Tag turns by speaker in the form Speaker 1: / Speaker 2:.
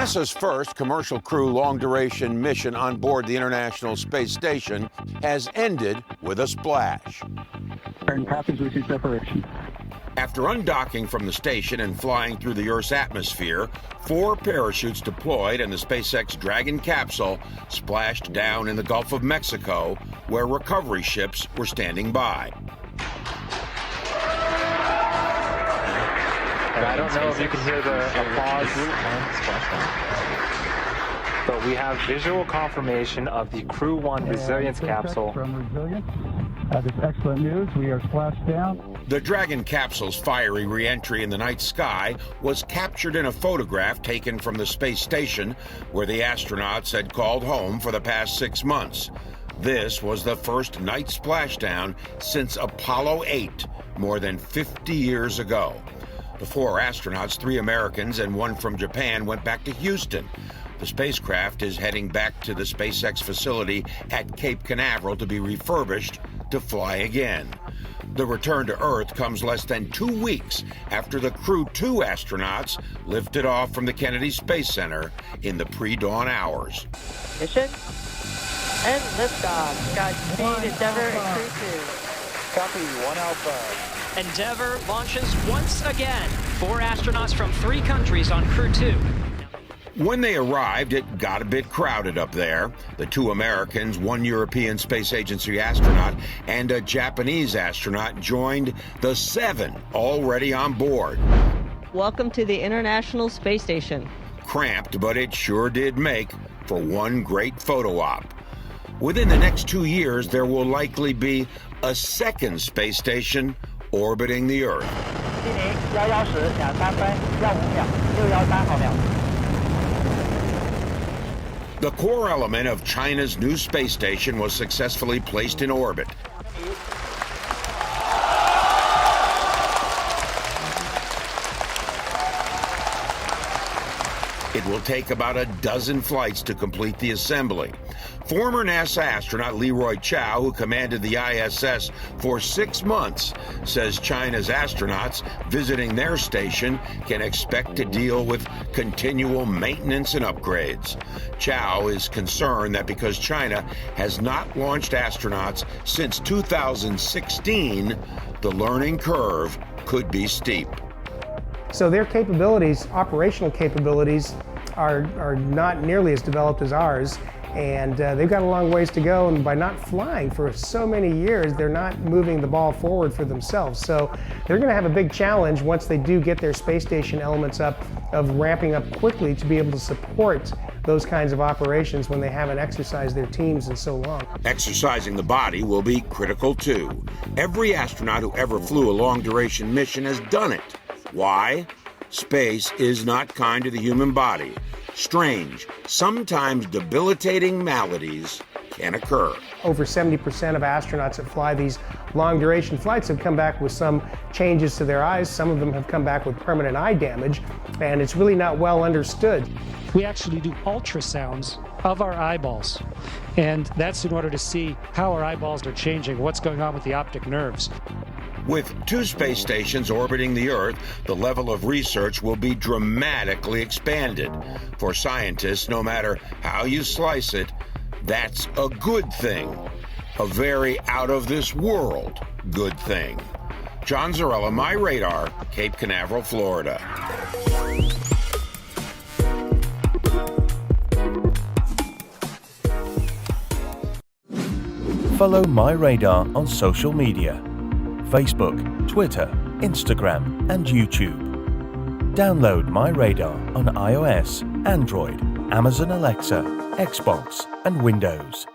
Speaker 1: NASA's first commercial crew long-duration mission on board the International Space Station has ended with a splash.
Speaker 2: And passengers separation.
Speaker 1: After undocking from the station and flying through the Earth's atmosphere, 4 parachutes deployed and the SpaceX Dragon capsule splashed down in the Gulf of Mexico, where recovery ships were standing by.
Speaker 3: And I don't know if you can hear the applause, but we have visual confirmation of the Crew 1 resilience capsule.
Speaker 2: From resilience. This excellent news. We are splashed down.
Speaker 1: The Dragon capsule's fiery re-entry in the night sky was captured in a photograph taken from the space station, where the astronauts had called home for the past 6 months. This was the first night splashdown since Apollo 8, more than 50 years ago. The 4 astronauts, 3 Americans and 1 from Japan, went back to Houston. The spacecraft is heading back to the SpaceX facility at Cape Canaveral to be refurbished to fly again. The return to Earth comes less than 2 weeks after the Crew 2 astronauts lifted off from the Kennedy Space Center in the pre-dawn hours.
Speaker 4: Mission and liftoff. Godspeed, Endeavour and Crew 2.
Speaker 3: Copy, 1 Alpha.
Speaker 5: Endeavour launches once again. 4 astronauts from 3 countries on Crew 2.
Speaker 1: When they arrived, it got a bit crowded up there. The 2 Americans, 1 European Space Agency astronaut, and a Japanese astronaut joined the 7 already on board.
Speaker 6: Welcome to the International Space Station.
Speaker 1: Cramped, but it sure did make for one great photo op. Within the next 2 years, there will likely be a second space station orbiting the Earth. The core element of China's new space station was successfully placed in orbit. It will take about a dozen flights to complete the assembly. Former NASA astronaut Leroy Chiao, who commanded the ISS for 6 months, says China's astronauts visiting their station can expect to deal with continual maintenance and upgrades. Chiao is concerned that because China has not launched astronauts since 2016, the learning curve could be steep.
Speaker 7: So their capabilities, operational capabilities, are not nearly as developed as ours, and they've got a long ways to go, and by not flying for so many years, they're not moving the ball forward for themselves. So they're going to have a big challenge once they do get their space station elements up, of ramping up quickly to be able to support those kinds of operations when they haven't exercised their teams in so long.
Speaker 1: Exercising the body will be critical too. Every astronaut who ever flew a long-duration mission has done it. Why? Space is not kind to the human body. Strange, sometimes debilitating maladies can occur.
Speaker 7: Over 70% of astronauts that fly these long-duration flights have come back with some changes to their eyes. Some of them have come back with permanent eye damage, and it's really not well understood.
Speaker 8: We actually do ultrasounds of our eyeballs, and that's in order to see how our eyeballs are changing, what's going on with the optic nerves.
Speaker 1: With 2 space stations orbiting the Earth, the level of research will be dramatically expanded. For scientists, no matter how you slice it, that's a good thing. A very out-of-this-world good thing. John Zarrella, MyRadar, Cape Canaveral, Florida.
Speaker 9: Follow MyRadar on social media: Facebook, Twitter, Instagram, and YouTube. Download MyRadar on iOS, Android, Amazon Alexa, Xbox, and Windows.